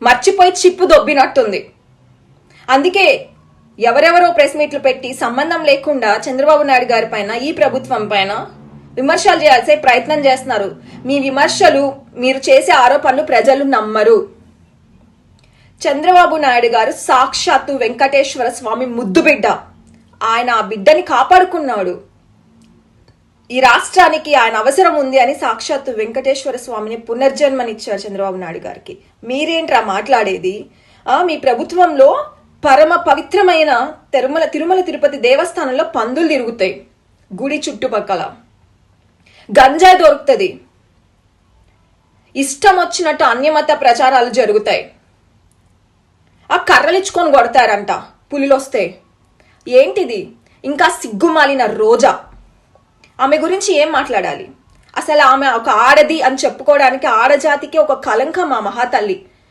మర్చిపోయి చిప్పు దొబ్బినట్టుంది. అందుకే ఎవరెవరో ప్రెస్ మీట్లు పెట్టి సంబంధం లేకుండా చంద్రబాబు నాయుడు గారి పైన, ఈ ప్రభుత్వం పైన విమర్శలు చేయాల్సే ప్రయత్నం చేస్తున్నారు. మీ విమర్శలు, మీరు చేసే ఆరోపణలు ప్రజలు నమ్మరు. చంద్రబాబు నాయుడు గారు సాక్షాత్తు వెంకటేశ్వర స్వామి ముద్దు బిడ్డ. ఆయన ఆ బిడ్డని కాపాడుకున్నాడు. ఈ రాష్ట్రానికి ఆయన అవసరం ఉంది అని సాక్షాత్తు వెంకటేశ్వర స్వామిని పునర్జన్మనిచ్చారు చంద్రబాబు నాయుడు గారికి. మీరేంట్రా మాట్లాడేది? మీ ప్రభుత్వంలో పరమ పవిత్రమైన తిరుమల తిరుపతి దేవస్థానంలో పందులు తిరుగుతాయి, గుడి చుట్టుపక్కల గంజాయి దొరుకుతుంది, ఇష్టం వచ్చినట్టు అన్యమత ప్రచారాలు జరుగుతాయి, ఆ కర్రలు ఇచ్చుకొని కొడతారంట పులిలొస్తే. ఏంటిది? ఇంకా సిగ్గుమాలిన రోజా, ఆమె గురించి ఏం మాట్లాడాలి? అసలు ఆమె ఒక ఆడది అని చెప్పుకోవడానికి ఆడజాతికి ఒక కలంకం ఆ మహాతల్లి.